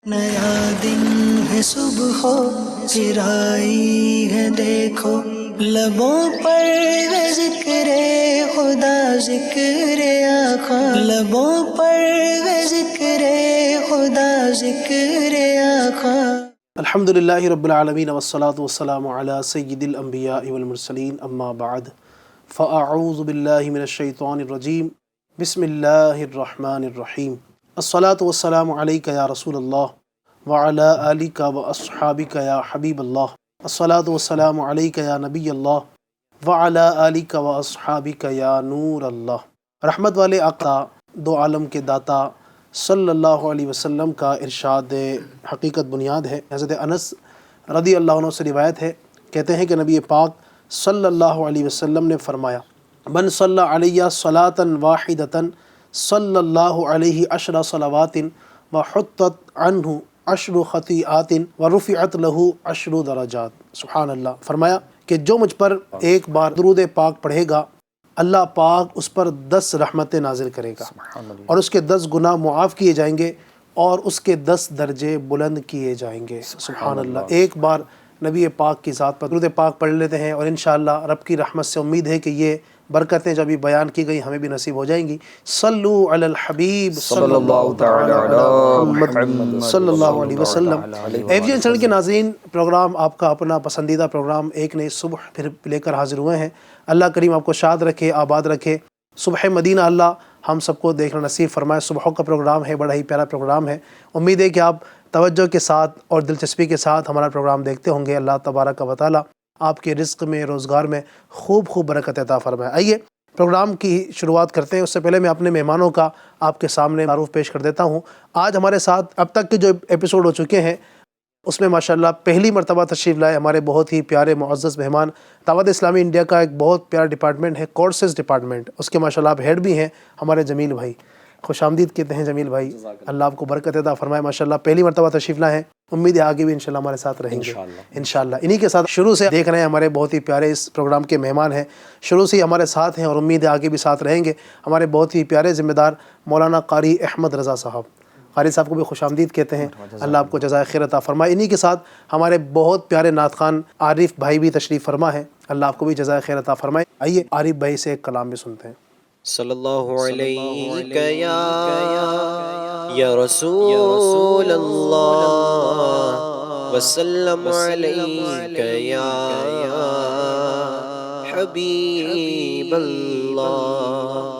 نیا دن ہے صبح ہو پھر آئی ہے دیکھو لبوں پر ہے ذکر خدا ذکر آقا لبوں پر ہے ذکر خدا ذکر آقا الحمدللہ رب العالمین والصلاة والسلام علی سید الانبیاء والمرسلین اما بعد فاعوذ باللہ من الشیطان الرجیم بسم اللہ الرحمن الرحیم الصلاة والسلام علیک یا رسول اللہ وعلی آلک واصحابک یا حبیب اللہ الصلاة والسلام علیک یا نبی اللہ وعلی آلک واصحابک یا نور اللہ۔ رحمت والے آقا دو عالم کے داتا صلی اللہ علیہ وسلم کا ارشاد حقیقت بنیاد ہے۔ حضرت انس رضی اللہ عنہ سے روایت ہے، کہتے ہیں کہ نبی پاک صلی اللہ علیہ وسلم نے فرمایا من صلی علیہ صلاۃ واحدۃ صلی اللہ علیہ عشر صلوات وحطت عنہ عشر خطیئات ورفعت لہ عشر درجات۔ سبحان اللہ۔ فرمایا کہ جو مجھ پر ایک بار درود پاک پڑھے گا اللہ پاک اس پر 10 رحمتیں نازل کرے گا اور اس کے 10 گناہ معاف کیے جائیں گے اور اس کے 10 درجے بلند کیے جائیں گے۔ سبحان اللہ۔ ایک بار نبی پاک کی ذات پر درود پاک پڑھ لیتے ہیں اور انشاءاللہ رب کی رحمت سے امید ہے کہ یہ برکتیں جو ابھی بیان کی گئی ہمیں بھی نصیب ہو جائیں گی۔ صلو علی الحبیب صلی اللہ تعالی علی محمد صلی اللہ علیہ وسلم۔ ایف چینل کے ناظرین، پروگرام آپ کا اپنا پسندیدہ پروگرام ایک نئی صبح پھر لے کر حاضر ہوئے ہیں۔ اللہ کریم آپ کو شاد رکھے، آباد رکھے۔ صبح مدینہ اللہ ہم سب کو دیکھنا نصیب فرمائے۔ صبحوں کا پروگرام ہے، بڑا ہی پیارا پروگرام ہے۔ امید ہے کہ آپ توجہ کے ساتھ اور دلچسپی کے ساتھ ہمارا پروگرام دیکھتے ہوں گے۔ اللہ تبارک و تعالی آپ کے رزق میں، روزگار میں خوب خوب برکت عطا فرمائے۔ آئیے پروگرام کی شروعات کرتے ہیں۔ اس سے پہلے میں اپنے مہمانوں کا آپ کے سامنے تعارف پیش کر دیتا ہوں۔ آج ہمارے ساتھ اب تک کے جو ایپیسوڈ ہو چکے ہیں اس میں ماشاءاللہ پہلی مرتبہ تشریف لائے ہمارے بہت ہی پیارے معزز مہمان، دعوت اسلامی انڈیا کا ایک بہت پیارا ڈپارٹمنٹ ہے کورسز ڈپارٹمنٹ، اس کے ماشاءاللہ آپ ہیڈ بھی ہیں، ہمارے جمیل بھائی۔ خوش آمدید کہتے ہیں جمیل بھائی، اللہ آپ کو برکت عطا فرمائے۔ ماشاءاللہ پہلی مرتبہ تشریف لائے ہیں، امید ہے آگے بھی انشاءاللہ ہمارے ساتھ رہیں گے انشاءاللہ۔ انہی کے ساتھ شروع سے دیکھ رہے ہیں، ہمارے بہت ہی پیارے اس پروگرام کے مہمان ہیں، شروع سے ہی ہمارے ساتھ ہیں اور امید ہے آگے بھی ساتھ رہیں گے، ہمارے بہت ہی پیارے ذمہ دار مولانا قاری احمد رضا صاحب۔ قاری صاحب کو بھی خوش آمدید کہتے ہیں، اللہ آپ کو جزائے خیر عطا فرمائے۔ انہی کے ساتھ ہمارے بہت پیارے نعت خوان عارف بھائی بھی تشریف فرما ہے، اللہ آپ کو بھی جزائے خیر عطا فرمائے۔ آئیے عارف بھائی سے ایک کلام بھی سنتے ہیں۔ صلی اللہ علیہ یا رسول اللہ وسلم علیک یا حبیب اللہ۔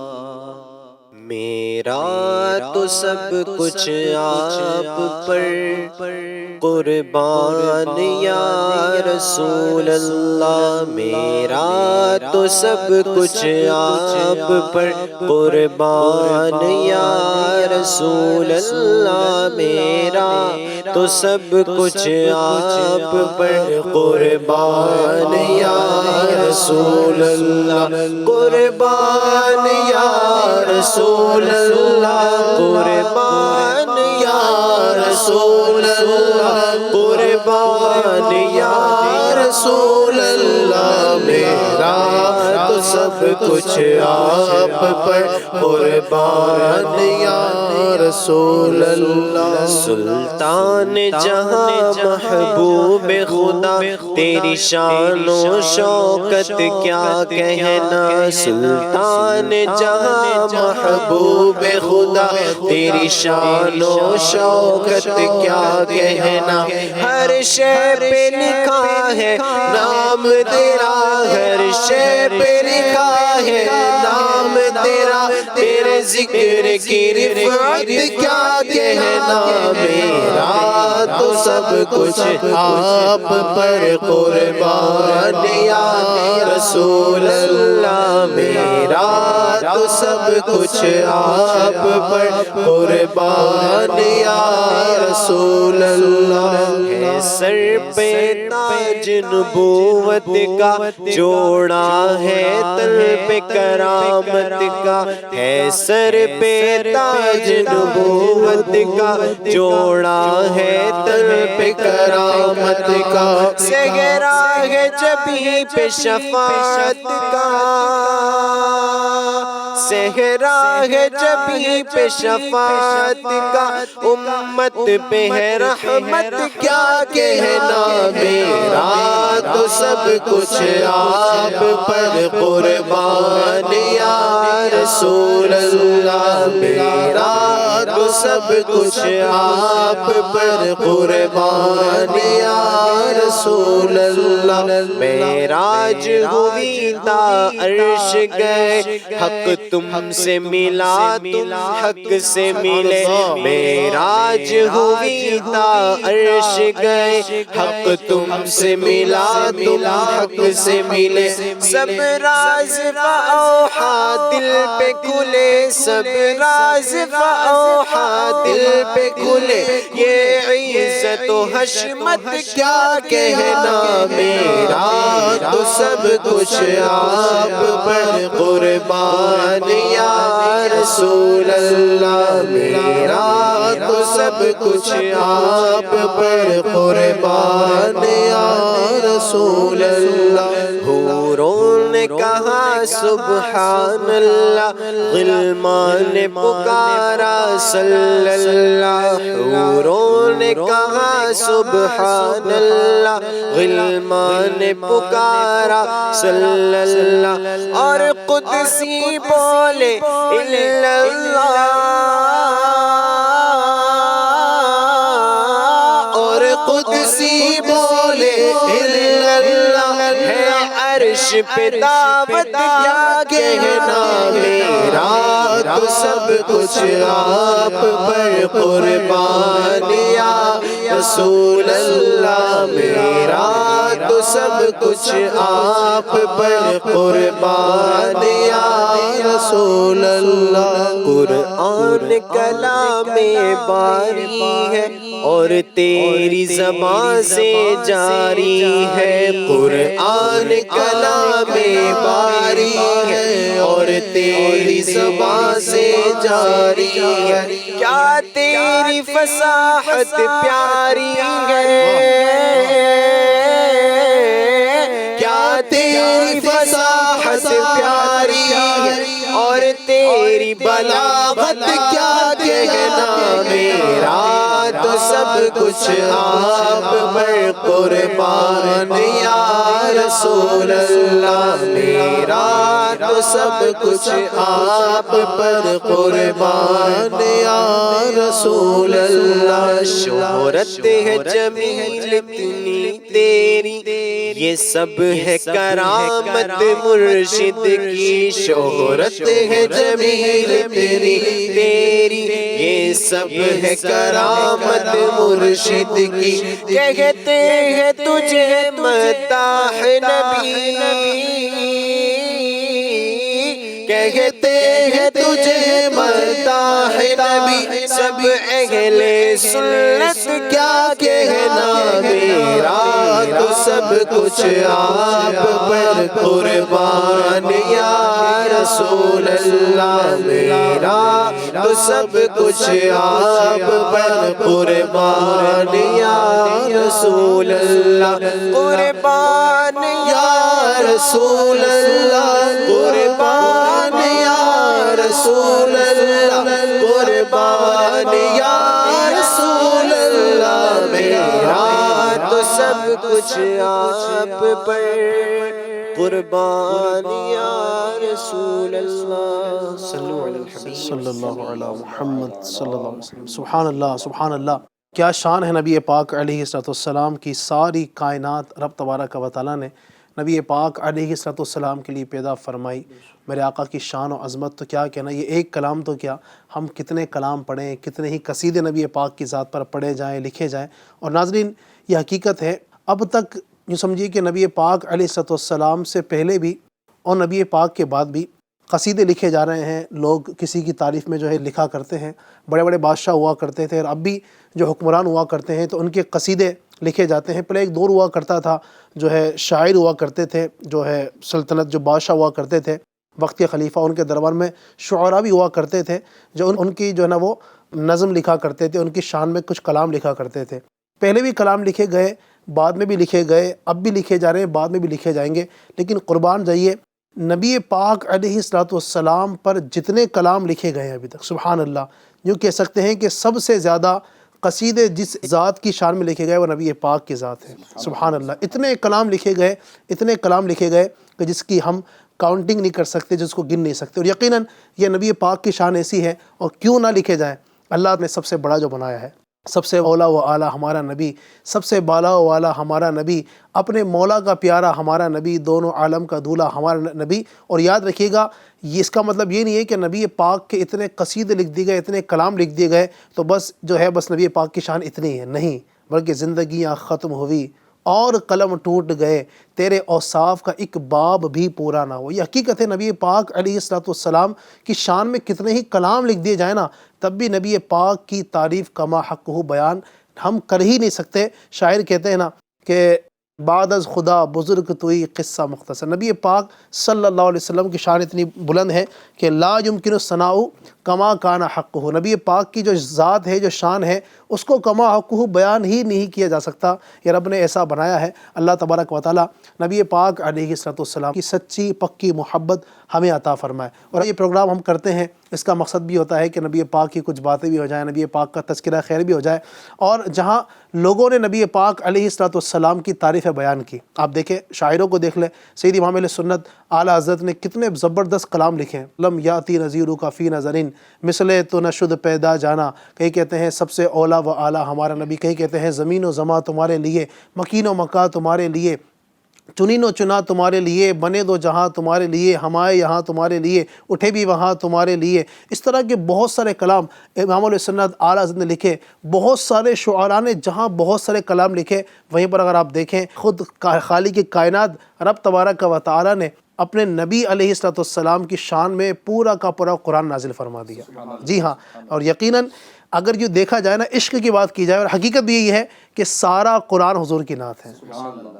میرا تو سب کچھ آپ پر قربان یا رسول اللہ، میرا تو سب کچھ آپ پر قربان یا رسول اللہ، میرا تو سب کچھ آپ پر قربان یا رسول اللہ، قربان یا رسول اللہ، قربان یا رسول اللہ، قربان یا رسول اللہ، میرا تو سب کچھ آپ پر قربان یا رسول اللہ۔ سلطان جہاں محبوب خدا تیری شان و شوکت کیا کہنا، سلطان جہاں محبوب خدا تیری شان و شوکت کیا کہنا، ہر شے پہ لکھا ہے نام تیرا، ہر شے پہ لکھا ہے نام تیرا، تیرے ذکر کی رفعت کیا کہنا، میرا تو سب کچھ آپ پر قربان یا رسول اللہ، میرا تو سب کچھ آپ پر قربان یا رسول اللہ۔ ہے سر پہ تاج نبوت کا جوڑا ہے تل پہ کرامت کا، ہے سر پہ تاج نبوت کا جوڑا ہے تل پہ کرامت کا، سگرا ہے جبھی پہ شفاعت کا، صحرا ہے جبھی پہ شفاعت کا، امت پہ ہے رحمت کیا کہنا میرا تو سب کچھ آپ پر قربان یا رسول اللہ، میرا تو سب کچھ آپ پر قربان یا رسول اللہ۔ معراج ہوئی تا عرش گئے، حق تم سے ملا تم حق سے ملے، معراج ہوئی تا عرش گئے، حق تم سے ملا تم حق سے ملے، سب راز فاوحا دل پہ کھلے، سب راز فاوحا دل پہ کھلے، یہ عزت و حشمت کیا کہنا میرا تو سب کچھ آپ پر قربان یا رسول اللہ، میرا تو سب کچھ آپ پر قربان یا رسول اللہ۔ حوروں نے کہا سبحان اللہ، غلمان نے پکارا صلی اللہ، حوروں نے کہا سبحان اللہ، غلمان نے پکارا صلی اللہ، اور قدسی بولے الا اللہ، اور قدسی بولے الا اللہ، ہے عرش پہ دعوت کیا کہنا میرا تو سب کچھ آپ پر قربان یا رسول اللہ، میرا تو سب کچھ آپ پر قربان یا رسول اللہ۔ قرآن کلام باری ہے اور تیری زبان سے جاری ہے، قرآن کلام باری ہے اور تیری زبان سے جاری ہے، کیا تیری فصاحت پیاری ہے، کیا تیری فصاحت پیاری ہے، اور تیری بلاغت کیا کہنا میرا تو سب کچھ آپ پر قربان یا رسول اللہ، میرا تو سب کچھ آپ پر قربان یا رسول اللہ۔ شہرت ہے جمیل اتنی تیری، یہ سب ہے کرامت مرشد کی، شہرت ہے جمیل اتنی تیری، یہ سب ہے کرامت مرشد کی، کہتے ہیں تجھے مداح نبی، کہتے ہیں تجھے مداح نبی، سب اہل سنت کیا کہنا میرا تو سب کچھ آپ پر قربان یا رسول اللہ، میرا تو سب کچھ آپ پر قربان یا رسول اللہ، قربان یا رسول اللہ، قربان یا رسول اللہ، قربان یا رسول اللہ، میرا تو سب کچھ آپ پر قربان یا رسول اللہ۔ صلی اللہ علی محمد صلی اللہ علیہ وسلم۔ سبحان اللہ سبحان اللہ، کیا شان ہے نبی پاک علیہ السلام کی، ساری کائنات رب تبارک و تعالیٰ نے نبی پاک علیہ السلام کے لیے پیدا فرمائی۔ میرے آقا کی شان و عظمت تو کیا کہنا، یہ ایک کلام تو کیا، ہم کتنے کلام پڑھیں، کتنے ہی قصیدے نبی پاک کی ذات پر پڑھے جائیں، لکھے جائیں۔ اور ناظرین یہ حقیقت ہے، اب تک یوں سمجھیے کہ نبی پاک علیہ السلام سے پہلے بھی اور نبی پاک کے بعد بھی قصیدے لکھے جا رہے ہیں، لوگ کسی کی تعریف میں جو ہے لکھا کرتے ہیں، بڑے بڑے بادشاہ ہوا کرتے تھے، اور اب بھی جو حکمران ہوا کرتے ہیں تو ان کے قصیدے لکھے جاتے ہیں۔ پہلے ایک دور ہوا کرتا تھا جو ہے شاعر ہوا کرتے تھے، جو ہے سلطنت جو بادشاہ ہوا کرتے تھے وقت کے خلیفہ، ان کے دربار میں شعراء بھی ہوا کرتے تھے جو ان کی جو ہے نا وہ نظم لکھا کرتے تھے، ان کی شان میں کچھ کلام لکھا کرتے تھے۔ پہلے بھی کلام لکھے گئے، بعد میں بھی لکھے گئے، اب بھی لکھے جا رہے ہیں، بعد میں بھی لکھے جائیں گے، لیکن قربان جائیے نبی پاک علیہ الصلوۃ والسلام پر جتنے کلام لکھے گئے ہیں ابھی تک، سبحان اللہ، یوں کہہ سکتے ہیں کہ سب سے زیادہ قصیدے جس ذات کی شان میں لکھے گئے وہ نبی پاک کی ذات ہے، سبحان اللہ۔ اتنے کلام لکھے گئے کہ جس کی ہم کاؤنٹنگ نہیں کر سکتے، جس کو گن نہیں سکتے، اور یقیناً یہ نبی پاک کی شان ایسی ہے، اور کیوں نہ لکھے جائیں۔ اللہ نے سب سے بڑا جو بنایا ہے، سب سے اولا و اعلیٰ ہمارا نبی، سب سے بالا و والا ہمارا نبی، اپنے مولا کا پیارا ہمارا نبی، دونوں عالم کا دولہا ہمارا نبی۔ اور یاد رکھیے گا، یہ اس کا مطلب یہ نہیں ہے کہ نبی پاک کے اتنے قصیدے لکھ دیے گئے، اتنے کلام لکھ دیے گئے تو بس جو ہے بس نبی پاک کی شان اتنی ہے، نہیں، بلکہ زندگیاں ختم ہوئی اور قلم ٹوٹ گئے، تیرے اوصاف کا ایک باب بھی پورا نہ ہو۔ یہ حقیقت ہے، نبی پاک علیہ الصلوۃ والسلام کی شان میں کتنے ہی کلام لکھ دیے جائیں نا، تب بھی نبی پاک کی تعریف کما حق ہو بیان ہم کر ہی نہیں سکتے۔ شاعر کہتے ہیں نا کہ بعد از خدا بزرگ توئی قصہ مختصر۔ نبی پاک صلی اللہ علیہ وسلم کی شان اتنی بلند ہے کہ لا یمکن الثناء کما کان حقہ۔ نبی پاک کی جو ذات ہے، جو شان ہے، اس کو کما حقہ بیان ہی نہیں کیا جا سکتا۔ یہ رب نے ایسا بنایا ہے۔ اللہ تبارک و تعالیٰ نبی پاک علیہ الصلوۃ والسلام کی سچی پکی محبت ہمیں عطا فرمائے۔ اور یہ پروگرام ہم کرتے ہیں، اس کا مقصد بھی ہوتا ہے کہ نبی پاک کی کچھ باتیں بھی ہو جائیں، نبی پاک کا تذکرہ خیر بھی ہو جائے، اور جہاں لوگوں نے نبی پاک علیہ الصلوۃ والسلام کی تعریف بیان کی، آپ دیکھیں شاعروں کو دیکھ لیں، سید امام اہل سنت اعلیٰ حضرت نے کتنے زبردست کلام لکھے ہیں۔ لم یاتی نذیر کا فی نظرین مثل تو نہ شد پیدا جانا، کہیں کہتے ہیں سب سے اولا و اعلیٰ ہمارا نبی، کہیں کہتے ہیں زمین و زماں تمہارے لیے، مکین و مکاں تمہارے لیے، چنین و چنا تمہارے لیے، بنے دو جہاں تمہارے لیے، ہم آئے یہاں تمہارے لیے، اٹھے بھی وہاں تمہارے لیے۔ اس طرح کے بہت سارے کلام امام علیہ سنت اعلیٰ حضرت نے لکھے۔ بہت سارے شعراء نے جہاں بہت سارے کلام لکھے، وہیں پر اگر آپ دیکھیں خود خالق کائنات رب تبارک و تعالیٰ نے اپنے نبی علیہ الصلوۃ والسلام کی شان میں پورا کا پورا قرآن نازل فرما دیا۔ جی ہاں، اور یقیناً اگر یہ دیکھا جائے نا، عشق کی بات کی جائے، اور حقیقت بھی یہی ہے کہ سارا قرآن حضور کی نعت ہے۔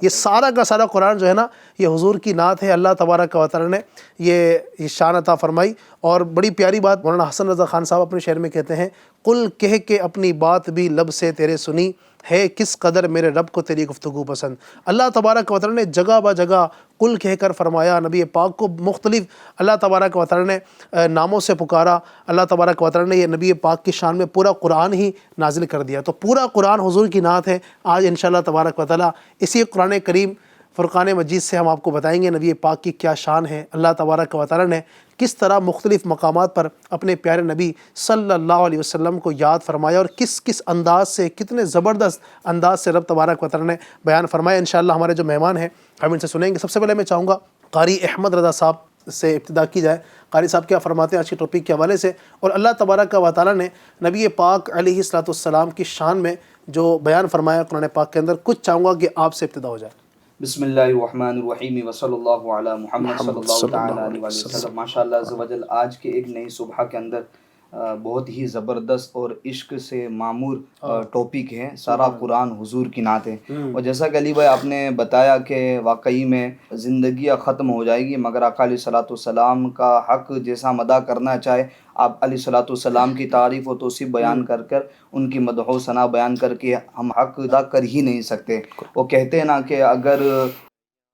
یہ سارا کا سارا قرآن جو ہے نا، یہ حضور کی نعت ہے۔ اللہ تبارک و تعالیٰ نے یہ شان عطا فرمائی۔ اور بڑی پیاری بات مولانا حسن رضا خان صاحب اپنے شعر میں کہتے ہیں، قل کہہ کے اپنی بات بھی لب سے تیرے سنی، ہے کس قدر میرے رب کو تیری گفتگو پسند۔ اللہ تبارک و تعالیٰ نے جگہ بہ جگہ قل کہہ کر فرمایا، نبی پاک کو مختلف اللہ تبارک و تعالیٰ نے ناموں سے پکارا۔ اللہ تبارک و تعالیٰ نے یہ نبی پاک کی شان میں پورا قرآن ہی نازل کر دیا۔ تو پورا قرآن حضور کی نعت ہے۔ آج انشاءاللہ تبارک و تعالیٰ اسی قرآن کریم فرقان مجید سے ہم آپ کو بتائیں گے نبی پاک کی کیا شان ہے، اللہ تبارک و تعالیٰ نے کس طرح مختلف مقامات پر اپنے پیارے نبی صلی اللہ علیہ وسلم کو یاد فرمایا، اور کس کس انداز سے، کتنے زبردست انداز سے رب تبارک و تعالیٰ نے بیان فرمایا۔ انشاءاللہ ہمارے جو مہمان ہیں ہم ان سے سنیں گے۔ سب سے پہلے میں چاہوں گا قاری احمد رضا صاحب سے ابتدا کی جائے۔ قاری صاحب کیا فرماتے ہیں آج کے ٹاپک کے حوالے سے، اور اللہ تبارک و تعالیٰ نے نبی پاک علیہ الصلوۃ والسلام کی شان میں جو بیان فرمایا قرآن پاک کے اندر، کچھ چاہوں گا کہ آپ سے ابتدا ہو جائے۔ بسم اللہ الرحمن الرحیم وصلی اللہ علی محمد صلی اللہ تعالی علیہ وسلم۔ ماشاءاللہ عز و جل آج کے ایک نئی صبح کے اندر بہت ہی زبردست اور عشق سے معمور ٹاپک ہے، سارا قرآن حضور کی نعت ہے۔ اور جیسا کہ علی بھائی آپ نے بتایا کہ واقعی میں زندگیاں ختم ہو جائے گی مگر آقا علیہ الصلوۃ والسلام کا حق جیسا ہم ادا کرنا چاہے، آپ علیہ الصلوۃ والسلام کی تعریف و توصیف بیان کر کر، ان کی مدح و ثنا بیان کر کے ہم حق ادا کر ہی نہیں سکتے۔ وہ کہتے ہیں نا کہ اگر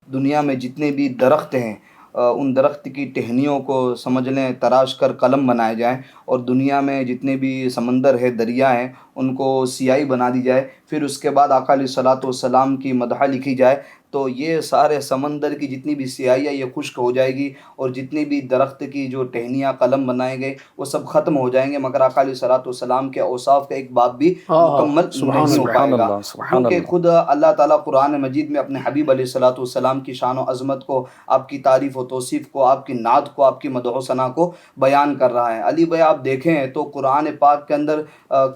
دنیا میں جتنے بھی درخت ہیں، ان درخت کی ٹہنیوں کو سمجھ لیں تراش کر قلم بنائے جائیں، اور دنیا میں جتنے بھی سمندر ہے، دریا ہیں، ان کو سیاہی بنا دی جائے، پھر اس کے بعد آقا علیہ الصلوۃ والسلام کی مدح لکھی جائے، تو یہ سارے سمندر کی جتنی بھی سیاہی ہے یہ خشک ہو جائے گی، اور جتنی بھی درخت کی جو ٹہنیاں قلم بنائے گئے وہ سب ختم ہو جائیں گے، مگر آقا علیہ الصلوۃ والسلام کے اوصاف کا ایک باب بھی مکمل نہیں ہو پائے گا۔ کیونکہ خود اللہ تعالیٰ قرآن مجید میں اپنے حبیب علیہ الصلوۃ والسلام کی شان و عظمت کو، آپ کی تعریف و توصیف کو، آپ کی نعت کو، آپ کی مدح و ثنا کو بیان کر رہا ہے۔ علی بھائی آپ دیکھیں تو قرآن پاک کے اندر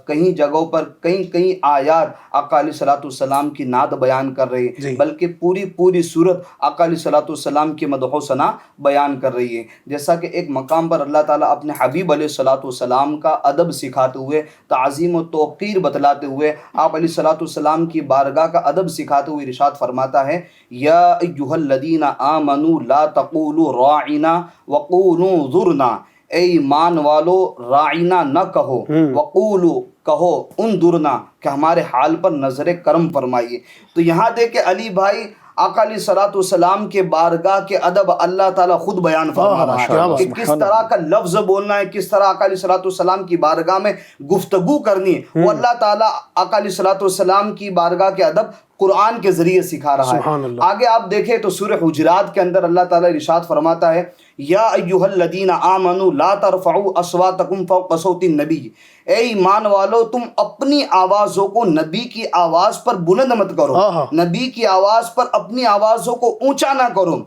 کئی جگہوں پر کئی آیات آقا علیہ الصلوۃ والسلام کی نعت بیان کر رہی ہے، بلکہ پوری صورت آقا علیہ الصلوۃ والسلام کی مدح و ثنا بیان کر رہی ہے۔ جیسا کہ ایک مقام پر اللہ تعالیٰ اپنے حبیب علیہ الصلوۃ والسلام کا ادب سکھاتے ہوئے، تعظیم و توقیر بتلاتے ہوئے، آپ علیہ الصلوۃ والسلام کی بارگاہ کا ادب سکھاتے ہوئے ارشاد فرماتا ہے، یا ایھا الذین آمنوا لا تقولوا راعنا وقولوا انظرنا، اے ایمان والو راعنا نہ کہو، وقولوا کہو انظرنا کہ ہمارے حال پر نظر کرم فرمائیے۔ تو یہاں دیکھ کہ علی بھائی آقا علیہ الصلوۃ والسلام کے بارگاہ کے ادب اللہ تعالیٰ خود بیان فرما رہا ہے کہ کس طرح کا لفظ بولنا ہے، کس طرح آقا علیہ الصلوۃ والسلام کی بارگاہ میں گفتگو کرنی ہے، وہ اللہ تعالیٰ آقا علیہ الصلوۃ والسلام کی بارگاہ کے ادب قرآن کے ذریعے سکھا رہا ہے۔ آگے آپ دیکھیں تو سورہ حجرات کے اندر اللہ تعالیٰ ارشاد فرماتا ہے یا ایھا الذین آمنوا لا ترفعوا اصواتکم فوق صوت النبی، اے ایمان والو تم اپنی آوازوں کو نبی کی آواز پر بلند مت کرو، نبی کی آواز پر اپنی آوازوں کو اونچا نہ کرو۔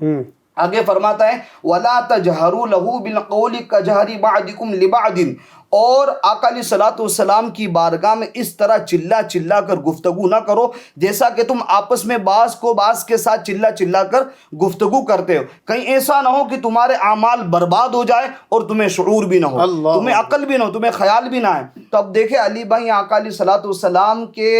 آگے فرماتا ہے وَلَا تَجْهَرُوا لَهُ بِالْقَوْلِ كَجَهْرِ بَعْضِكُمْ لِبَعْضٍ، اور آقا علیہ الصلوۃ والسلام کی بارگاہ میں اس طرح چلا چلا کر گفتگو نہ کرو جیسا کہ تم آپس میں بعض کو بعض کے ساتھ چلا چلا کر گفتگو کرتے ہو، کہیں ایسا نہ ہو کہ تمہارے اعمال برباد ہو جائے اور تمہیں شعور بھی نہ ہو، تمہیں عقل بھی نہ ہو، تمہیں خیال بھی نہ آئے۔ تو اب دیکھیں علی بھائی آقا علیہ الصلوۃ والسلام کے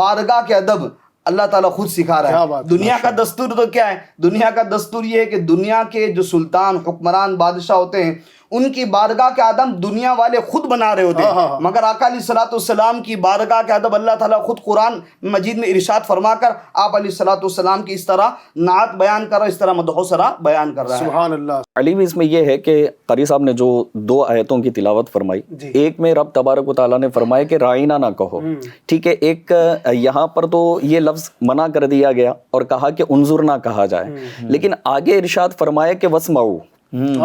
بارگاہ کے ادب اللہ تعالیٰ خود سکھا رہا ہے۔ دنیا کا دستور تو کیا ہے؟ دنیا کا دستور یہ ہے کہ دنیا کے جو سلطان، حکمران، بادشاہ ہوتے ہیں ان کی بارگاہ کے ادب دنیا والے خود بنا رہے ہوتے ہیں، مگر آقا علیہ الصلوۃ والسلام کی بارگاہ کے ادب اللہ تعالیٰ خود قرآن مجید میں ارشاد فرما کر آپ علیہ الصلوۃ والسلام کی اس طرح نعت بیان کر رہا ہے، اس طرح مدح و ثنا بیان کر رہا ہے۔ سبحان اللہ۔ علی بھی اس میں یہ ہے کہ قاری صاحب نے جو 2 آیتوں کی تلاوت فرمائی، ایک میں رب تبارک و تعالیٰ نے فرمایا کہ رائنا نہ کہو، ٹھیک ہے، ایک یہاں پر تو یہ لفظ منع کر دیا گیا اور کہا کہ انظر نہ کہا جائے، لیکن آگے ارشاد فرمایا کہ واسمعوا،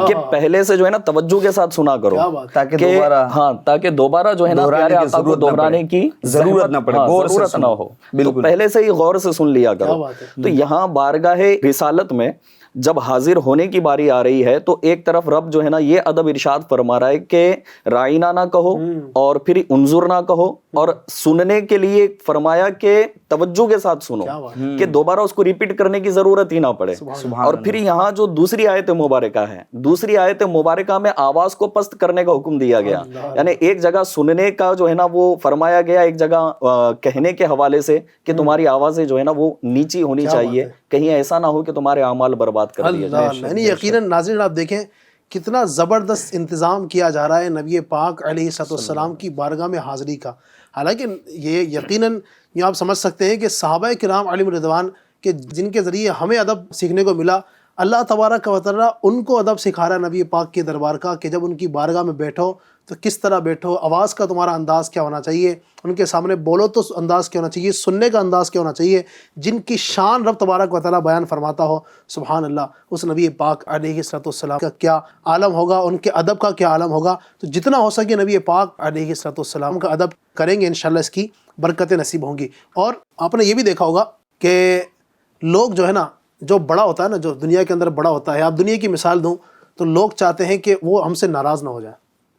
کہ پہلے سے جو ہے نا توجہ کے ساتھ سنا کرو تاکہ کہ ہاں تاکہ دوبارہ جو ہے نا پیارے آقا کو دہرانے کی ضرورت نہ پڑے، ضرورت نہ ہو، تو پہلے سے ہی غور سے سن لیا کرو۔ تو یہاں بارگاہ رسالت میں جب حاضر ہونے کی باری آ رہی ہے تو ایک طرف رب جو ہے نا یہ ادب ارشاد فرما رہا ہے کہ رائنا نہ کہو اور پھر انظر نہ کہو، اور سننے کے لیے فرمایا کہ توجہ کے ساتھ سنو کہ دوبارہ اس کو ریپیٹ کرنے کی ضرورت ہی نہ پڑے۔ اور پھر یہاں جو دوسری آیت مبارکہ ہے، دوسری آیت مبارکہ میں آواز کو پست کرنے کا حکم دیا گیا، یعنی ایک جگہ سننے کا جو ہے نا وہ فرمایا گیا، ایک جگہ کہنے کے حوالے سے کہ تمہاری آوازیں جو ہے نا وہ نیچی ہونی چاہیے، کہیں ایسا نہ ہو کہ تمہارے اعمال برباد کر دیا جائے۔ یعنی یقیناً ناظرین آپ دیکھیں کتنا زبردست انتظام کیا جا رہا ہے نبی پاک علیہ السلام کی بارگاہ میں حاضری کا۔ حالانکہ یہ یقیناً یہ آپ سمجھ سکتے ہیں کہ صحابہ کرام علیہم رضوان کے جن کے ذریعے ہمیں ادب سیکھنے کو ملا، اللہ تبارک و تعالیٰ ان کو ادب سکھا رہا ہے نبی پاک کے دربار کا کہ جب ان کی بارگاہ میں بیٹھو تو کس طرح بیٹھو، آواز کا تمہارا انداز کیا ہونا چاہیے، ان کے سامنے بولو تو انداز کیا ہونا چاہیے، سننے کا انداز کیا ہونا چاہیے، جن کی شان رب تبارک و تعالیٰ بیان فرماتا ہو۔ سبحان اللہ، اس نبی پاک علیہ السلام کا کیا عالم ہوگا، ان کے ادب کا کیا عالم ہوگا۔ تو جتنا ہو سکے نبی پاک علیہ السلام کا ادب کریں گے، انشاءاللہ اس کی برکتیں نصیب ہوں گی۔ اور آپ نے یہ بھی دیکھا ہوگا کہ لوگ جو ہے نا، جو بڑا ہوتا ہے نا، جو دنیا کے اندر بڑا ہوتا ہے، آپ دنیا کی مثال دوں تو لوگ چاہتے ہیں کہ وہ ہم سے ناراض نہ ہو جائے،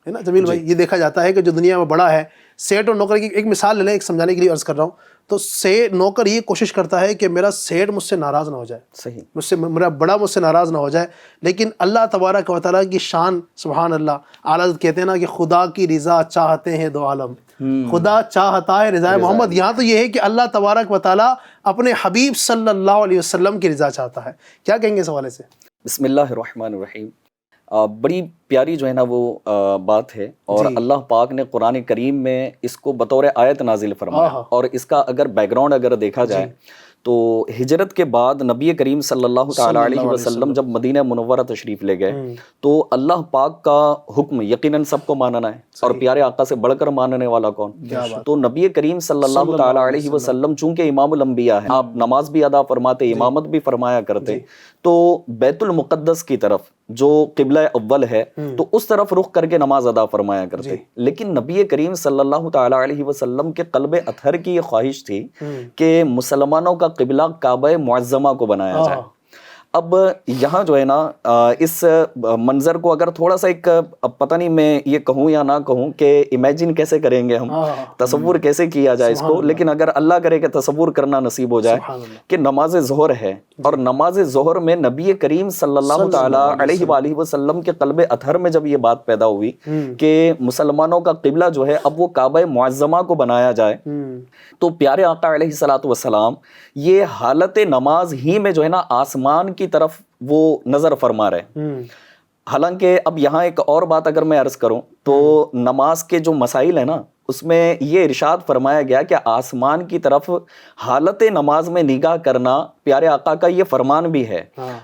ہے نا جمیل بھائی؟ یہ دیکھا جاتا ہے کہ جو دنیا میں بڑا ہے، سیٹ اور نوکر کی ایک مثال لے لیں، ایک سمجھانے کے لیے عرض کر رہا ہوں، تو نوکر یہ کوشش کرتا ہے کہ میرا سیٹ مجھ سے ناراض نہ ہو جائے، صحیح، مجھ سے میرا بڑا مجھ سے ناراض نہ ہو جائے۔ لیکن اللہ تبارک و تعالیٰ کی شان، سبحان اللہ، اعلیٰ حضرت کہتے ہیں نا کہ خدا کی رضا چاہتے ہیں 2 عالم، خدا چاہتا ہے رضا محمد۔ یہاں تو یہ ہے کہ اللہ تبارک و تعالیٰ اپنے حبیب صلی اللہ علیہ وسلم کی رضا چاہتا ہے۔ کیا کہیں گے اس حوالے سے؟ بسم اللہ الرحمن الرحیم۔ بڑی پیاری جو ہے نا وہ بات ہے، اور اللہ پاک نے قرآن کریم میں اس کو بطور آیت نازل فرمایا، اور اس کا اگر بیک گراؤنڈ اگر دیکھا جائے تو ہجرت کے بعد نبی کریم صلی اللہ تعالیٰ علیہ وسلم جب مدینہ منورہ تشریف لے گئے تو اللہ پاک کا حکم یقیناً سب کو ماننا ہے، اور پیارے آقا سے بڑھ کر ماننے والا کون؟ تو نبی کریم صلی اللہ تعالیٰ علیہ وسلم چونکہ امام الانبیاء ہیں، آپ نماز بھی ادا فرماتے، امامت بھی فرمایا کرتے، تو بیت المقدس کی طرف جو قبلہ اول ہے تو اس طرف رخ کر کے نماز ادا فرمایا کرتے۔ لیکن نبی کریم صلی اللہ تعالیٰ علیہ وسلم کے قلب اطہر کی یہ خواہش تھی کہ مسلمانوں کا قبلہ کعبہ معظمہ کو بنایا جائے۔ اب یہاں جو ہے نا اس منظر کو اگر تھوڑا سا ایک پتہ نہیں میں یہ کہوں یا نہ کہوں کہ امیجن کیسے کریں گے ہم، تصور کیسے کیا جائے اس کو، لیکن اگر اللہ کرے کہ تصور کرنا نصیب ہو جائے کہ نماز ظہر ہے، اور نماز ظہر میں نبی کریم صلی اللہ تعالیٰ علیہ وآلہ وسلم کے قلب اطہر میں جب یہ بات پیدا ہوئی کہ مسلمانوں کا قبلہ جو ہے اب وہ کعبہ معظمہ کو بنایا جائے، تو پیارے آقا علیہ الصلوۃ والسلام یہ حالت نماز ہی میں جو ہے نا آسمان کی طرف وہ نظر فرما رہے۔ حالانکہ اب یہاں ایک اور بات اگر میں عرض کروں تو نماز کے جو مسائل ہیں نا اس میں یہ ارشاد فرمایا گیا کہ آسمان کی طرف حالت نماز میں نگاہ کرنا پیارے آقا کا یہ فرمان بھی ہے،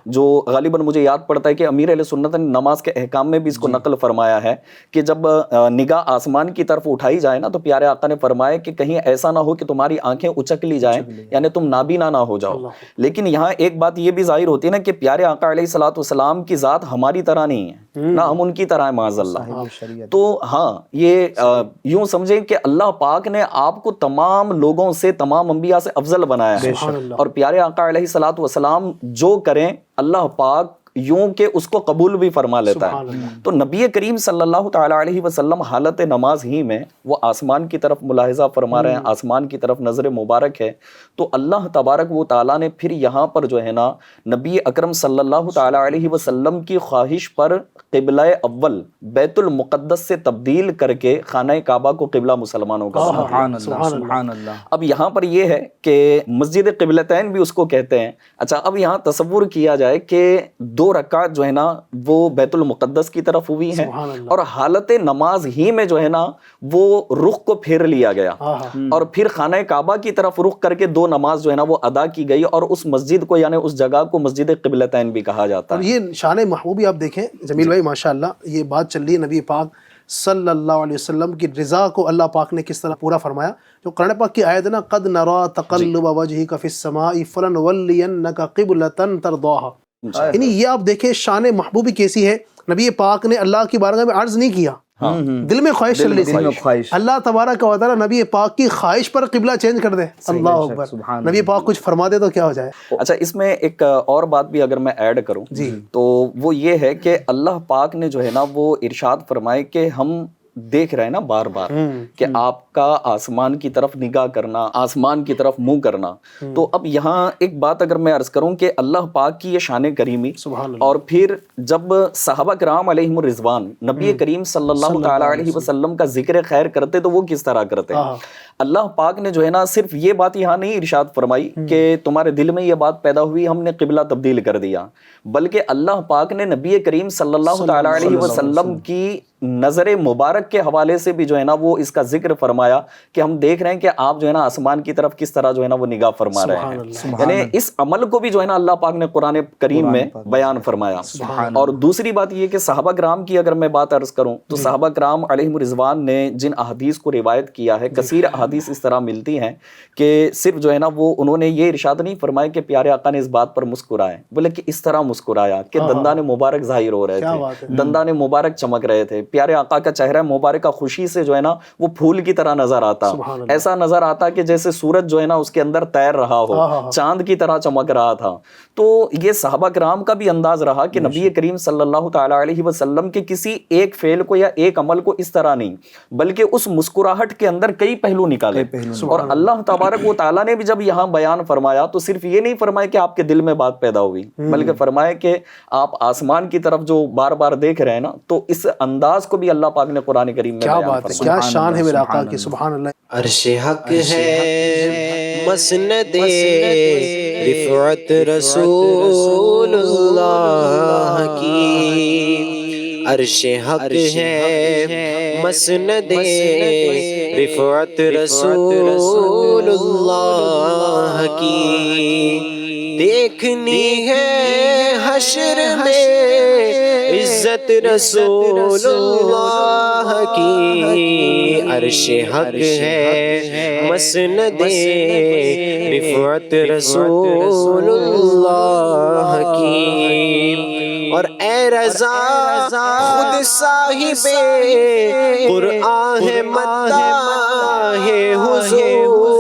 جو غالباً مجھے یاد پڑتا ہے کہ امیر اہل سنت نے نماز کے احکام میں بھی اس کو نقل فرمایا ہے کہ جب نگاہ آسمان کی طرف اٹھائی جائے نا تو پیارے آقا نے فرمایا کہ کہیں ایسا نہ ہو کہ تمہاری آنکھیں اچک لی جائیں، یعنی تم نابینا نہ ہو جاؤ۔ لیکن یہاں ایک بات یہ بھی ظاہر ہوتی ہے نا کہ پیارے آقا علیہ الصلوۃ والسلام کی ذات ہماری طرح نہیں ہے، نہ ہم ان کی طرح ہیں معاذ اللہ۔ تو ہاں یہ یوں سمجھیں کہ اللہ پاک نے آپ کو تمام لوگوں سے، تمام انبیاء سے افضل بنایا ہے، اور پیارے آقا علیہ الصلوۃ والسلام جو کریں اللہ پاک یوں کہ اس کو قبول بھی فرما لیتا ہے۔ تو نبی کریم صلی اللہ تعالی علیہ وسلم حالت نماز ہی میں وہ آسمان کی طرف ملاحظہ فرما رہے ہیں، آسمان کی طرف نظر مبارک ہے، تو اللہ تبارک و تعالیٰ نے پھر یہاں پر جو ہے نا نبی اکرم صلی اللہ تعالی علیہ وسلم کی خواہش پر قبلہ اول بیت المقدس سے تبدیل کر کے خانہ کعبہ کو قبلہ مسلمانوں کا بنا دیا۔ سبحان اللہ، سبحان اللہ۔ اب یہاں پر یہ ہے کہ مسجد قبلتین بھی اس کو کہتے ہیں۔ اچھا اب یہاں تصور کیا جائے کہ 2 رکعت جو ہے نا وہ بیت المقدس کی طرف ہوئی ہیں اور حالت نماز ہی میں جو ہے نا وہ رخ کو پھیر لیا گیا اور پھر خانہ کعبہ کی طرف رخ کر کے 2 نماز جو ہے نا وہ ادا کی گئی، اور اس مسجد کو یعنی اس جگہ کو مسجد قبلتین بھی کہا جاتا ہے۔ اور یہ شان محبوبی آپ دیکھیں جمیل بھائی، ماشاءاللہ یہ بات چل رہی ہے نبی پاک صلی اللہ علیہ وسلم کی رضا کو اللہ پاک نے کس طرح پورا فرمایا۔ جو قرآن پاک کی آیت ہے نا، قد نرا تقلب وجهك في السماء فلنولینک قبلۃ ترضاها، یعنی یہ آپ دیکھیں شان محبوبی کیسی ہے۔ نبی پاک نے اللہ کی بارگاہ میں عرض نہیں کیا، دل میں خواہش چل رہی تھی، اللہ تبارک و تعالیٰ نبی پاک کی خواہش پر قبلہ چینج کر دے۔ اللہ اکبر، نبی پاک کچھ فرما دے تو کیا ہو جائے۔ اچھا اس میں ایک اور بات بھی اگر میں ایڈ کروں تو وہ یہ ہے کہ اللہ پاک نے جو ہے نا وہ ارشاد فرمائے کہ ہم دیکھ رہے ہیں نا بار بار کہ آپ کا آسمان کی طرف نگاہ کرنا، آسمان کی طرف منہ کرنا، تو اب یہاں ایک بات اگر میں عرض کروں کہ اللہ پاک کی یہ شان کریمی، اور پھر جب صحابہ کرام علیہم الرضوان نبی کریم صلی اللہ تعالی علیہ وسلم کا ذکر خیر کرتے تو وہ کس طرح کرتے؟ اللہ پاک نے جو ہے نا صرف یہ بات یہاں نہیں ارشاد فرمائی کہ تمہارے دل میں یہ بات پیدا ہوئی ہم نے قبلہ تبدیل کر دیا، بلکہ اللہ پاک نے نبی کریم صلی اللہ تعالی علیہ وسلم کی نظر مبارک کے حوالے سے بھی جو ہے نا وہ اس کا ذکر فرمایا کہ ہم دیکھ رہے ہیں کہ آپ جو ہے نا آسمان کی طرف کس طرح جو ہے نا وہ نگاہ فرما رہے ہیں، یعنی اس عمل کو بھی جو ہے نا اللہ پاک نے قرآن کریم میں بیان فرمایا۔ اور دوسری بات یہ کہ صحابہ کرام کی اگر میں بات عرض کروں تو صحابہ کرام علیہم الرضوان نے جن احادیث کو روایت کیا ہے، کثیر احادیث اس طرح ملتی ہیں کہ صرف جو ہے نا وہ انہوں نے یہ ارشاد نہیں فرمایا کہ پیارے آقا نے اس بات پر مسکرائے، بلکہ اس طرح مسکرایا کہ دندان مبارک ظاہر ہو رہے تھے، دندان مبارک چمک رہے تھے، پیارے آقا کا چہرہ مبارکہ خوشی سے جو ہے نا وہ پھول کی طرح نظر آتا، ایسا نظر آتا کہ جیسے سورج جو ہے نا اس کے اندر تیر رہا ہو، چاند کی طرح چمک رہا تھا۔ تو یہ صحابہ کرام کا بھی انداز رہا کہ نبی کریم صلی اللہ تعالی علیہ وسلم کے کسی ایک فعل کو یا ایک عمل کو اس طرح نہیں، بلکہ اس مسکراہٹ کے اندر کئی پہلو نکالے، اور اللہ تبارک و تعالیٰ نے بھی جب یہاں بیان فرمایا تو صرف یہ نہیں فرمایا کہ آپ کے دل میں بات پیدا ہوئی، بلکہ فرمایا کہ آپ آسمان کی طرف جو بار بار دیکھ رہے ہیں نا، تو اس انداز کو بھی اللہ پاک نے قرآن کریم میں کیا بیان بات ہے، فرمایا۔ کیا شان ہے میرے آقا کی، سبحان اللہ۔ عرش حق ہے مسند رفعت رسول اللہ کی، عرش حق ہے مسند رفعت رسول اللہ کی، دیکھنی ہے حشر میں عزت رسول اللہ کی، عرش حق ہے مسند رفعت رسول اللہ کی، اور اے رضا خود صاحب قرآن ہے مداح حضور،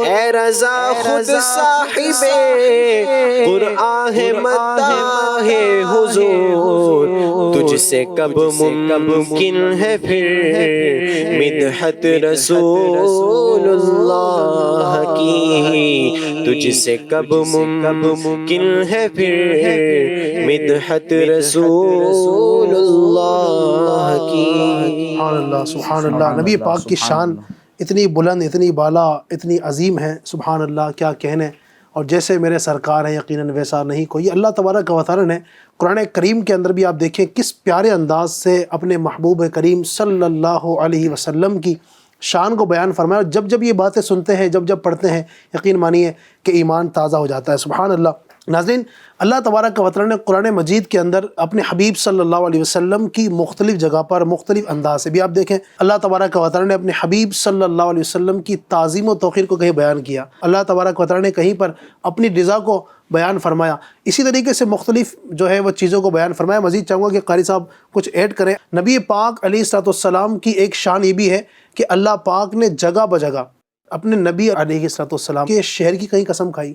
اے رضا خود صاحب قرآن ہے مداح حضور، تجھ سے کب ممکن ہے پھر مدحت رسول اللہ کی، تجھ سے کب ممکن ہے پھر مدحت رسول اللہ کی۔ سبحان اللہ، سبحان اللہ۔ نبی پاک کی شان اتنی بلند، اتنی بالا، اتنی عظیم ہے، سبحان اللہ، کیا کہنے۔ اور جیسے میرے سرکار ہیں یقیناً ویسا نہیں کوئی. اللہ تبارک و تعالی نے قرآن کریم کے اندر بھی آپ دیکھیں کس پیارے انداز سے اپنے محبوب کریم صلی اللہ علیہ وسلم کی شان کو بیان فرمایا. اور جب جب یہ باتیں سنتے ہیں، جب جب پڑھتے ہیں، یقین مانیے کہ ایمان تازہ ہو جاتا ہے. سبحان اللہ. ناظرین، اللہ تبارک و تعالی نے قرآن مجید کے اندر اپنے حبیب صلی اللہ علیہ وسلم کی مختلف جگہ پر مختلف انداز سے بھی آپ دیکھیں اللہ تبارک و تعالی نے اپنے حبیب صلی اللہ علیہ وسلم کی تعظیم و توقیر کو کہیں بیان کیا. اللہ تبارک و تعالی نے کہیں پر اپنی رضا کو بیان فرمایا. اسی طریقے سے مختلف جو ہے وہ چیزوں کو بیان فرمایا. مزید چاہوں گا کہ قاری صاحب کچھ ایڈ کریں. نبی پاک علیہ الصلوۃ والسلام کی ایک شان یہ بھی ہے کہ اللہ پاک نے جگہ بجگہ اپنے نبی علیہ الصلوۃ والسلام کے شہر کی کہیں قسم کھائی،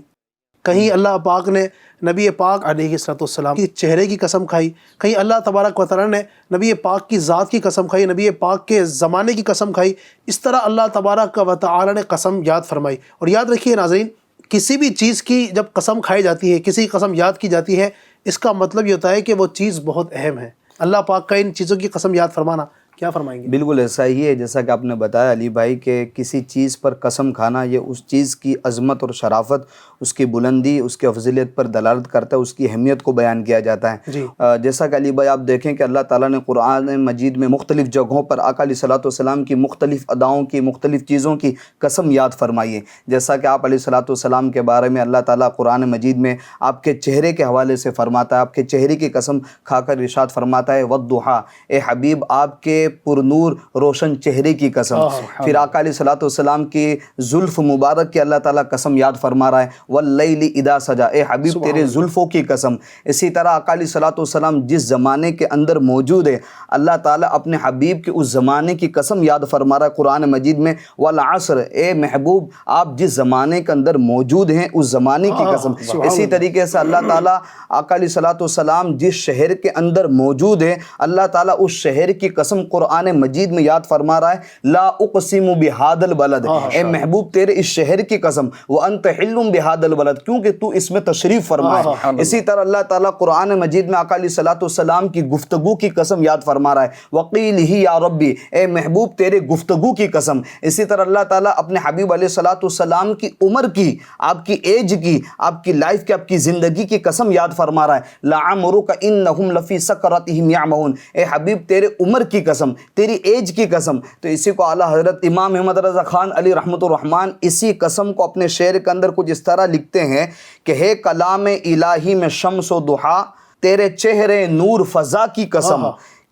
کہیں اللہ پاک نے نبی پاک علیہ الصلوۃ والسلام کی چہرے کی قسم کھائی، کہیں اللہ تبارک و تعالی نے نبی پاک کی ذات کی قسم کھائی، نبی پاک کے زمانے کی قسم کھائی. اس طرح اللہ تبارک و تعالی نے قسم یاد فرمائی. اور یاد رکھیے ناظرین، کسی بھی چیز کی جب قسم کھائی جاتی ہے، کسی قسم یاد کی جاتی ہے، اس کا مطلب یہ ہوتا ہے کہ وہ چیز بہت اہم ہے. اللہ پاک کا ان چیزوں کی قسم یاد فرمانا، کیا فرمائیں گے؟ بالکل ایسا ہی ہے جیسا کہ آپ نے بتایا علی بھائی کہ کسی چیز پر قسم کھانا یہ اس چیز کی عظمت اور شرافت، اس کی بلندی، اس کی افضلیت پر دلالت کرتا ہے، اس کی اہمیت کو بیان کیا جاتا ہے. جی. جیسا کہ علی بھائی آپ دیکھیں کہ اللہ تعالیٰ نے قرآن مجید میں مختلف جگہوں پر آقا علیہ الصلوۃ والسلام کی مختلف اداؤں کی، مختلف چیزوں کی قسم یاد فرمائی ہے. جیسا کہ آپ علیہ الصلوۃ والسلام کے بارے میں اللہ تعالیٰ قرآن مجید میں آپ کے چہرے کے حوالے سے فرماتا ہے، آپ کے چہرے کی قسم کھا کر ارشاد فرماتا ہے والضحیٰ، اے حبیب آپ کے پرنور روشن چہرے کی قسم. پھر آقا علیہ الصلوۃ والسلام کی زلف مبارک کی اللہ تعالیٰ قسم یاد فرما رہا ہے واللیل اذا سجا، اے حبیب تیرے زلفوں کی قسم. اسی طرح آقا علیہ الصلوۃ والسلام جس زمانے کے اندر موجود ہے اللہ تعالیٰ اپنے حبیب کے اس زمانے کی قسم یاد فرما رہا ہے قرآن مجید میں والعصر، اے محبوب آپ جس زمانے کے اندر موجود ہیں اس زمانے کی قسم. اسی طریقے سے اللہ تعالیٰ آقا علیہ الصلوۃ والسلام جس شہر کے اندر موجود ہے اللہ تعالیٰ اس شہر کی قسم قرآن مجید میں یاد فرما رہا ہے لا اقسم بہذا البلد، اے محبوب تیرے اس شہر کی قسم وانت حل بہذا البلد، کیونکہ تو اس میں تشریف فرما ہے. اسی طرح اللہ تعالیٰ قرآن مجید میں آقا علیہ الصلوۃ والسلام کی گفتگو کی قسم یاد فرما رہا ہے وقیل ہی یا ربی، اے محبوب تیرے گفتگو کی قسم. اسی طرح اللہ تعالیٰ اپنے حبیب علیہ الصلوۃ والسلام کی عمر کی، آپ کی ایج کی، آپ کی لائف کی، آپ کی زندگی کی قسم یاد فرما رہا ہے لعمرک انہم لفی سکرتہم یعمہون، اے حبیب تیرے عمر کی قسم، تیری ایج کی قسم. تو اسی کو اعلیٰ حضرت امام محمد رضا خان علی رحمۃ الرحمن اسی قسم کو اپنے شعر کے اندر کچھ اس طرح لکھتے ہیں کہ ہے کلام الہی میں شمس و ضحیٰ، تیرے چہرے نور فضا کی قسم،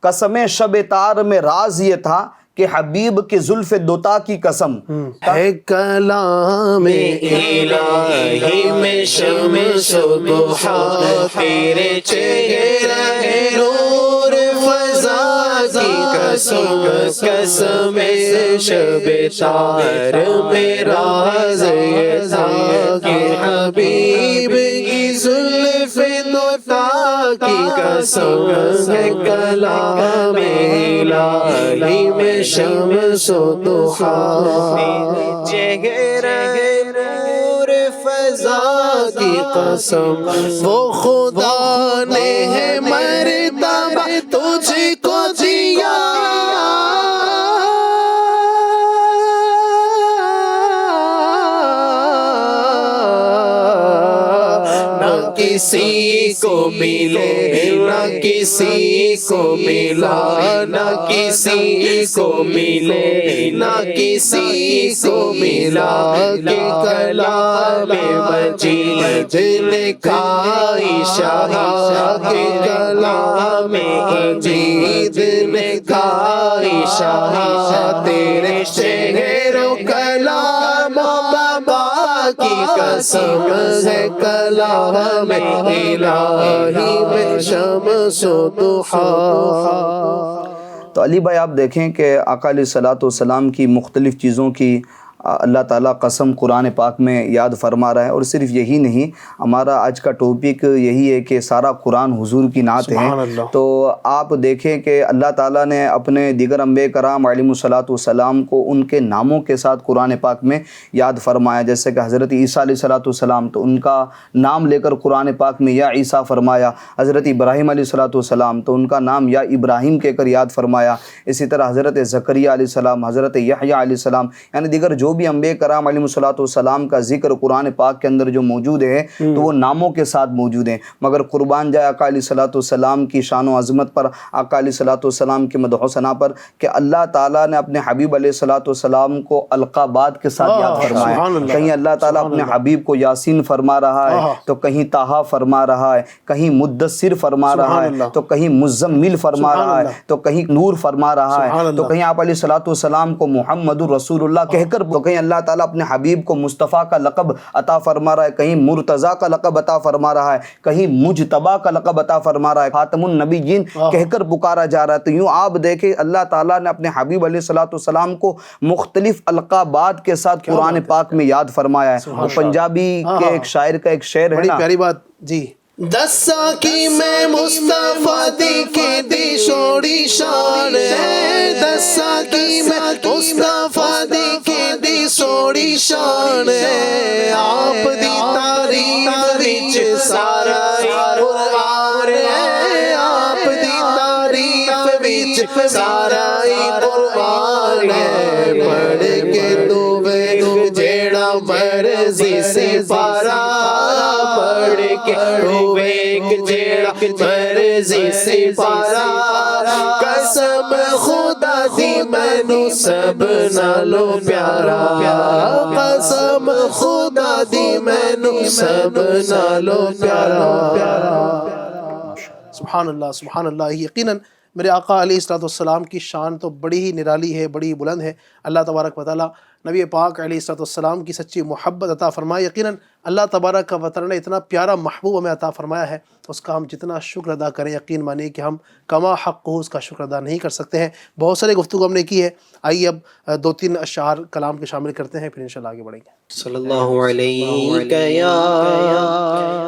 قسم شب تار میں راز یہ تھا کہ حبیب کے زلف دوتا کی قسم. ہے کلام الہی میں شمس و ضحیٰ، تیرے چہرے نور فضا کی قسم، قسم شب تار میں راز یہ تھا کہ حبیب کی زلف دوتا کی قسم. ہے کلام الہی میں شمس و ضحیٰ، چہرے نور فضا کی قسم، وہ خدا نے ہے مرتبہ تجھ کو دیا، نہ کسی کو ملے نہ کسی کو ملا، نہ کسی کو ملے نہ کسی کو ملا، کہ کلام مجید لکھا اشارہ، کہ کلام مجید لکھا اشارہ، تیرے شہر و کلام بابا کی قسم ہے کلام الہی میں شمس و ضحیٰ. تو علی بھائی آپ دیکھیں کہ آقا علیہ الصلوۃ والسلام کی مختلف چیزوں کی اللہ تعالیٰ قسم قرآن پاک میں یاد فرما رہا ہے. اور صرف یہی نہیں، ہمارا آج کا ٹاپک یہی ہے کہ سارا قرآن حضور کی نعت ہے. تو آپ دیکھیں کہ اللہ تعالیٰ نے اپنے دیگر انبیاء کرام علیہم الصلوۃ والسلام کو ان کے ناموں کے ساتھ قرآن پاک میں یاد فرمایا. جیسے کہ حضرت عیسیٰ علیہ الصلوۃ والسلام تو ان کا نام لے کر قرآن پاک میں یا عیسیٰ فرمایا. حضرت ابراہیم علیہ الصلوۃ والسلام تو ان کا نام یا ابراہیم کہہ کر یاد فرمایا. اسی طرح حضرت زکریا علیہ السلام، حضرت یحییٰ علیہ السلام، یعنی دیگر جو بھی انبیاء کرام علیہم السلام کا ذکر قرآن پاک کے اندر جو موجود ہے تو وہ ناموں کے ساتھ موجود ہیں، مگر قربان جائے آقا علیہ السلام کی شان و عظمت پر، آقا علیہ السلام کی مدح و ثنا پر، کہ اللہ تعالیٰ نے اپنے حبیب علیہ السلام کو القابات کے ساتھ یاد فرمایا۔ کہیں اللہ تعالیٰ اپنے حبیب کو یاسین فرما رہا ہے تو کہیں طٰہٰ فرما رہا ہے، کہیں مدثر فرما رہا ہے تو کہیں مزمل فرما رہا ہے تو کہیں نور فرما رہا ہے، تو کہیں آپ علیہ السلام کو محمد الرسول اللہ کہہ کر، تو کہیں اللہ تعالیٰ اپنے حبیب کو مصطفیٰ کا لقب عطا فرما رہا ہے، کہیں مرتضیٰ کا لقب عطا فرما رہا ہے، کہیں مجتبیٰ کا لقب عطا فرما رہا ہے، خاتم النبیین کہہ کر پکارا جا رہا ہے۔ تو یوں آپ دیکھیں اللہ تعالیٰ نے اپنے حبیب علیہ السلام کو مختلف القابات کے ساتھ قرآن پاک میں یاد فرمایا ہے۔ وہ پنجابی کے ایک شاعر کا ایک شعر ہے بڑی نا، پیاری بات جی۔ دسا کی میں مصطفیٰ دی کے دی شوڑی شان ہے، دسا کی میں مصطفیٰ دی کے دی سوڑی شان ہے، آپ دی تاریخ وچ سارا قرآن ہے، آپ دی تاریخ وچ سارا قرآن ہے، پڑھ کے تو وے جیڑا مرضی سے پارا، پڑھ کے تو ایک جیڑا مرضی سے پارا، قسم خدا دی مینو سب نالو پیارا، قسم خدا دی مینو سب نالو پیارا۔ سبحان اللہ سبحان اللہ۔ یقیناً میرے آقا علیہ السلام کی شان تو بڑی ہی نرالی ہے، بڑی ہی بلند ہے۔ اللہ تبارک و تعالیٰ نبی پاک علیہ السلام کی سچی محبت عطا فرمائے۔ یقیناً اللہ تبارک و تعالیٰ نے اتنا پیارا محبوب ہمیں عطا فرمایا ہے، اس کا ہم جتنا شکر ادا کریں یقین مانیے کہ ہم کما حق ہو اس کا شکر ادا نہیں کر سکتے ہیں۔ بہت سارے گفتگو ہم نے کی ہے، آئیے اب 2-3 اشعار کلام کے شامل کرتے ہیں، پھر انشاءاللہ آگے بڑھیں گے۔ صلی اللہ علیہ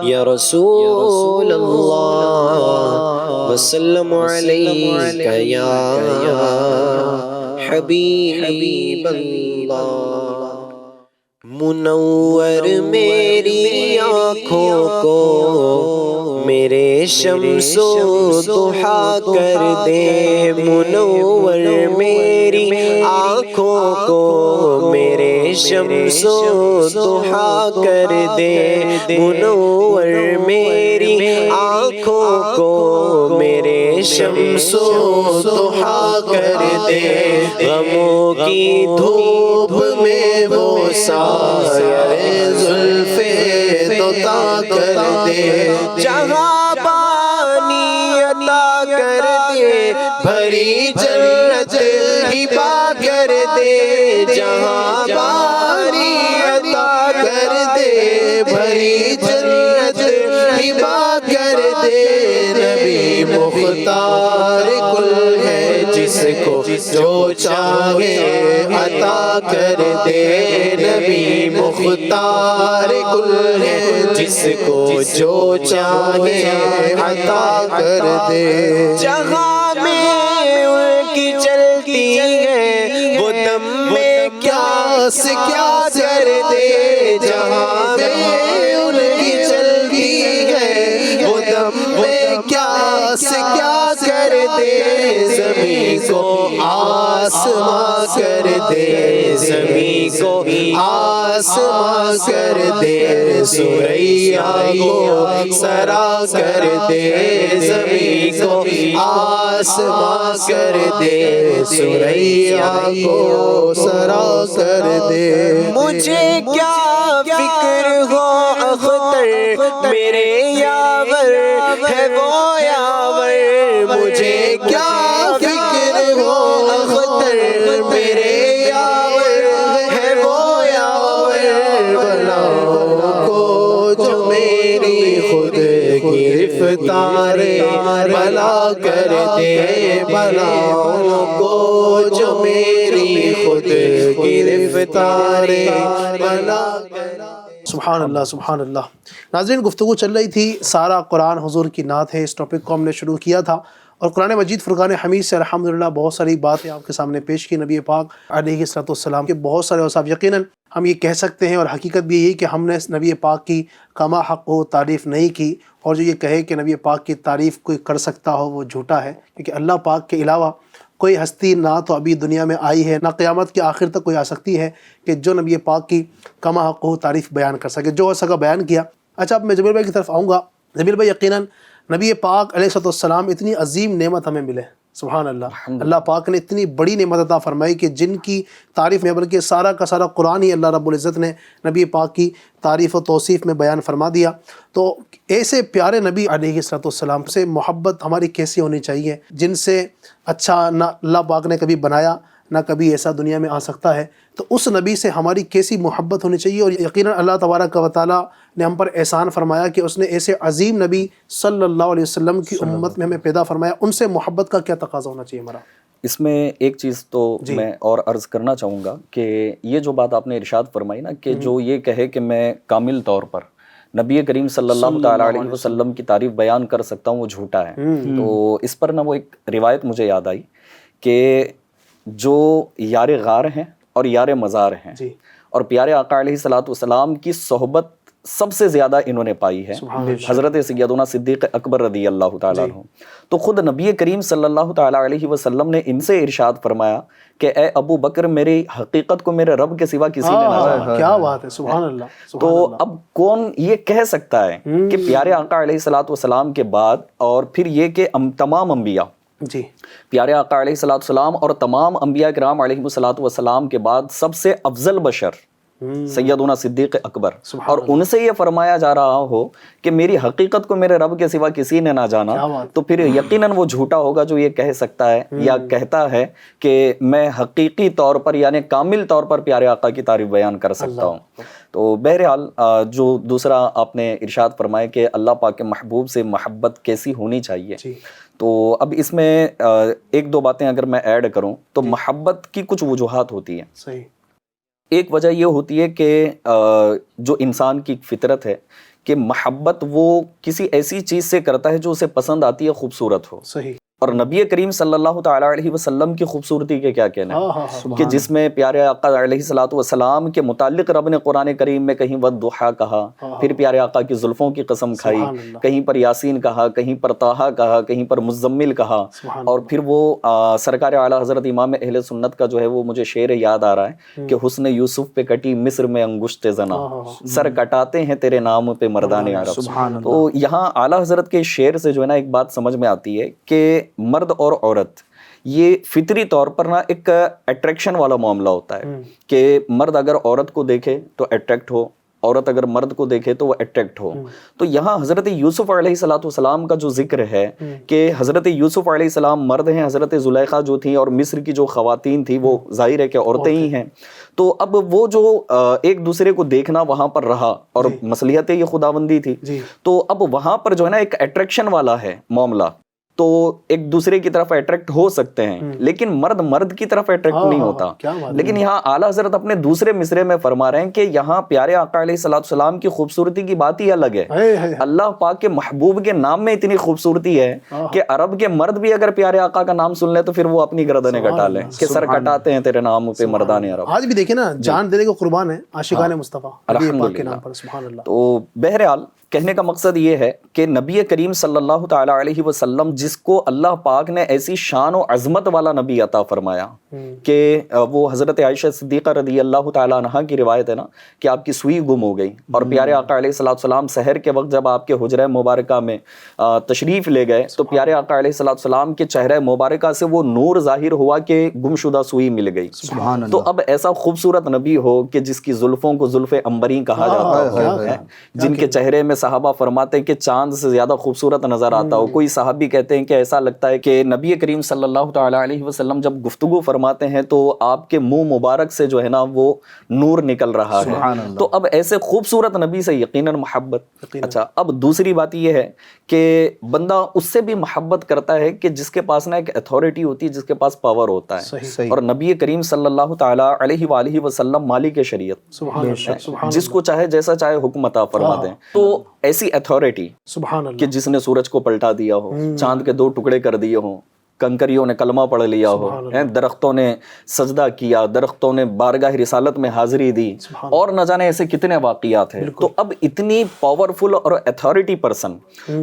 یا رسول اللہ وسلم علیہ یا حبیب اللہ، منور میری آنکھوں کو میرے شمس و ضحیٰ کر دے، منور میری آنکھوں کو میرے شمس و ضحیٰ کر دے، منور میری آنکھوں کو میرے شمس و ضحیٰ کر دے، غموں کی دھوپ میں وہ سایہ زلف دوتا کر دے، جہاں پانی عطا کر دے، بھری جنت ہبا کر دے، جہاں پانی عطا کر دے، بھری جنت ہبا کر دے، نبی مختار کل ہے جس کو جو چاہے عطا کر دے، نبی مختار کل ہے جس کو جو چاہے عطا کر دے، جہاں میں ان کی چلتی ہے وہ دم میں کیا سے کیا کر دے، جہاں میں ان کی چلتی ہے وہ دم میں کیا سے کیا کر دے، زمین کو آسمان کر دے، زمین کو آسمان کر دے، سوریا کو سرا کر دے، زمین کو آسمان کر دے، سوریا کو سرا کر دے، مجھے کیا فکر ہو اختر میرے یاور ہے وہ یاور، مجھے کیا فکر ہو اختر میرے یاور ہے وہ یاور، بلاؤں کو جو میری خود گرفتار بلا کر دے، بلاؤں کو جو میری خود گرفتار بلا کر دے۔ سبحان اللہ سبحان اللہ۔ ناظرین، گفتگو چل رہی تھی سارا قرآن حضور کی نعت ہے، اس ٹاپک کو ہم نے شروع کیا تھا اور قرآن مجید فرقان حمید سے الحمدللہ بہت ساری باتیں آپ کے سامنے پیش کی نبی پاک علیہ السلام کے بہت سارے اوصاف۔ یقیناً ہم یہ کہہ سکتے ہیں اور حقیقت بھی یہی کہ ہم نے نبی پاک کی کما حق ہو تعریف نہیں کی، اور جو یہ کہے کہ نبی پاک کی تعریف کوئی کر سکتا ہو وہ جھوٹا ہے، کیونکہ اللہ پاک کے علاوہ کوئی ہستی نہ تو ابھی دنیا میں آئی ہے نہ قیامت کے آخر تک کوئی آ سکتی ہے کہ جو نبی پاک کی کما حق تعریف بیان کر سکے، جو ہو سکا بیان کیا۔ اچھا اب میں جمیل بھائی کی طرف آؤں گا۔ جمیل بھائی یقیناً نبی پاک علیہ السلام اتنی عظیم نعمت ہمیں ملے، سبحان اللہ، اللہ پاک نے اتنی بڑی نعمت عطا فرمائی کہ جن کی تعریف میں بلکہ سارا کا سارا قرآن ہی اللہ رب العزت نے نبی پاک کی تعریف و توصیف میں بیان فرما دیا۔ تو ایسے پیارے نبی علیہ السلام سے محبت ہماری کیسی ہونی چاہیے، جن سے اچھا نہ اللہ پاک نے کبھی بنایا نہ کبھی ایسا دنیا میں آ سکتا ہے، تو اس نبی سے ہماری کیسی محبت ہونی چاہیے۔ اور یقیناً اللہ تبارک و تعالیٰ نے ہم پر احسان فرمایا کہ اس نے ایسے عظیم نبی صلی اللہ علیہ وسلم کی امت میں ہمیں پیدا فرمایا، ان سے محبت کا کیا تقاضا ہونا چاہیے ہمارا؟ اس میں ایک چیز تو میں اور عرض کرنا چاہوں گا کہ یہ جو بات آپ نے ارشاد فرمائی نا کہ جو یہ کہے کہ میں کامل طور پر نبی کریم صلی اللہ تعالیٰ علیہ وسلم کی تعریف بیان کر سکتا ہوں، وہ جھوٹا ہے۔ تو اس پر نا وہ ایک روایت مجھے یاد آئی کہ جو یار غار ہیں اور یار مزار ہیں اور پیارے آقا علیہ الصلوۃ والسلام کی صحبت سب سے زیادہ انہوں نے پائی ہے، حضرت سیدنا صدیق اکبر رضی اللہ تعالیٰ عنہ۔ تو خود نبی کریم صلی اللہ تعالیٰ علیہ وسلم نے ان سے ارشاد فرمایا کہ اے ابو بکر، میری حقیقت کو میرے رب کے سوا کسی نے نہ جانا۔ کیا بات ہے، سبحان اللہ۔ تو اب کون یہ کہہ سکتا ہے کہ پیارے آقا علیہ الصلوۃ والسلام کے بعد، اور پھر یہ کہ تمام انبیاء جی پیارے آقا علیہ الصلوۃ والسلام اور تمام انبیاء کرام علیہ الصلوۃ والسلام کے بعد سب سے افضل بشر سیدنا صدیق اکبر، اور ان سے یہ فرمایا جا رہا ہو کہ میری حقیقت کو میرے رب کے سوا کسی نے نہ جانا، تو پھر یقیناً وہ جھوٹا ہوگا جو یہ کہہ سکتا ہے یا کہتا ہے کہ میں حقیقی طور پر یعنی کامل طور پر پیارے آقا کی تعریف بیان کر سکتا ہوں۔ تو بہرحال جو دوسرا آپ نے ارشاد فرمایا کہ اللہ پاک کے محبوب سے محبت کیسی ہونی چاہیے، تو اب اس میں ایک دو باتیں اگر میں ایڈ کروں تو محبت کی کچھ وجوہات ہوتی ہیں۔ صحیح۔ ایک وجہ یہ ہوتی ہے کہ جو انسان کی فطرت ہے کہ محبت وہ کسی ایسی چیز سے کرتا ہے جو اسے پسند آتی ہے، خوبصورت ہو۔ صحیح۔ اور نبی کریم صلی اللہ تعالیٰ علیہ وسلم کی خوبصورتی کے کیا کہنا ہے کہ جس میں پیارے آقا علیہ الصلوۃ والسلام کے متعلق رب نے قرآن کریم میں کہیں والضحیٰ کہا، پھر پیارے آقا کی زلفوں کی قسم کھائی، کہیں پر یاسین کہا، کہیں پر طٰہٰ کہا، کہیں پر مزمل کہا، اور پھر وہ سرکار اعلیٰ حضرت امام اہل سنت کا جو ہے وہ مجھے شعر یاد آ رہا ہے کہ حسن یوسف پہ کٹی مصر میں انگشت زنا، سر کٹاتے ہیں تیرے نام پہ مردان عرب۔ تو یہاں اعلیٰ حضرت کے شعر سے جو ہے نا ایک بات سمجھ میں آتی ہے کہ مرد اور عورت یہ فطری طور پر نا ایک اٹریکشن والا معاملہ ہوتا ہے کہ مرد اگر عورت کو دیکھے تو اٹریکٹ ہو، عورت اگر مرد کو دیکھے تو وہ اٹریکٹ ہو۔ تو یہاں حضرت یوسف علیہ الصلوۃ والسلام کا جو ذکر ہے کہ حضرت یوسف علیہ السلام مرد ہیں، حضرت زلیخا جو تھیں اور مصر کی جو خواتین تھیں وہ ظاہر ہے کہ عورتیں ہی ہیں۔ تو اب وہ جو ایک دوسرے کو دیکھنا وہاں پر رہا اور مصلحت یہ خداوندی تھی، تو اب وہاں پر جو ہے نا ایک اٹریکشن والا ہے معاملہ، تو ایک دوسرے کی طرف اٹریکٹ ہو سکتے ہیں لیکن مرد مرد کی طرف اٹریکٹ نہیں ہوتا۔ لیکن یہاں اعلیٰ حضرت اپنے دوسرے مصرے میں فرما رہے ہیں کہ یہاں پیارے آقا علیہ الصلوۃ والسلام کی خوبصورتی کی بات ہی الگ ہے۔ اللہ پاک کے محبوب کے نام میں اتنی خوبصورتی ہے کہ عرب کے مرد بھی اگر پیارے آقا کا نام سن لیں تو پھر وہ اپنی گردنیں کٹا لیں کہ سر کٹاتے ہیں تیرے نام پہ مردان عرب۔ آج بھی دیکھیں نا، جان دینے کو قربان ہے عاشقان مصطفیٰ کے نام پر، سبحان اللہ۔ تو بہرحال کہنے کا مقصد یہ ہے کہ نبی کریم صلی اللہ تعالیٰ علیہ وسلم جس کو اللہ پاک نے ایسی شان و عظمت والا نبی عطا فرمایا کہ وہ حضرت عائشہ صدیقہ رضی اللہ تعالیٰ عنہا کی روایت ہے نا کہ آپ کی سوئی گم ہو گئی اور پیارے آقا علیہ الصلوۃ والسلام سحر کے وقت جب آپ کے حجرہ مبارکہ میں تشریف لے گئے تو پیارے آقا علیہ الصلوۃ والسلام کے چہرہ مبارکہ سے وہ نور ظاہر ہوا کہ گمشدہ سوئی مل گئی۔ تو اب ایسا خوبصورت نبی ہو کہ جس کی زلفوں کو زلف عنبری کہا جاتا ہے، جن کے چہرے میں صحابہ فرماتے ہیں کہ چاند سے زیادہ خوبصورت نظر آتا ہو، کوئی صحابی کہتے ہیں کہ ایسا لگتا ہے کہ نبی کریم صلی اللہ تعالیٰ علیہ وسلم جب گفتگو فرماتے ہیں تو آپ کے منہ مبارک سے جو ہے نا وہ نور نکل رہا ہے۔ تو اب ایسے خوبصورت نبی سے یقیناً محبت۔ اچھا، اب دوسری بات یہ ہے کہ بندہ اس سے بھی محبت کرتا ہے کہ جس کے پاس نا ایک اتھارٹی ہوتی ہے، جس کے پاس پاور ہوتا ہے، اور نبی کریم صلی اللہ تعالیٰ علیہ وآلہ وسلم مالک شریعت، جس کو چاہے جیسا چاہے حکم عطا فرما دیں۔ تو ایسی اتھارٹی سبحان اللہ کہ جس نے سورج کو پلٹا دیا ہو، چاند کے 2 ٹکڑے کر دیے ہوں، کنکریوں نے کلمہ پڑھ لیا ہو، درختوں نے سجدہ کیا، درختوں نے بارگاہ رسالت میں حاضری دی، اور نہ جانے ایسے کتنے واقعات ہیں۔ تو اب اتنی پاورفل اور اتھارٹی پرسن،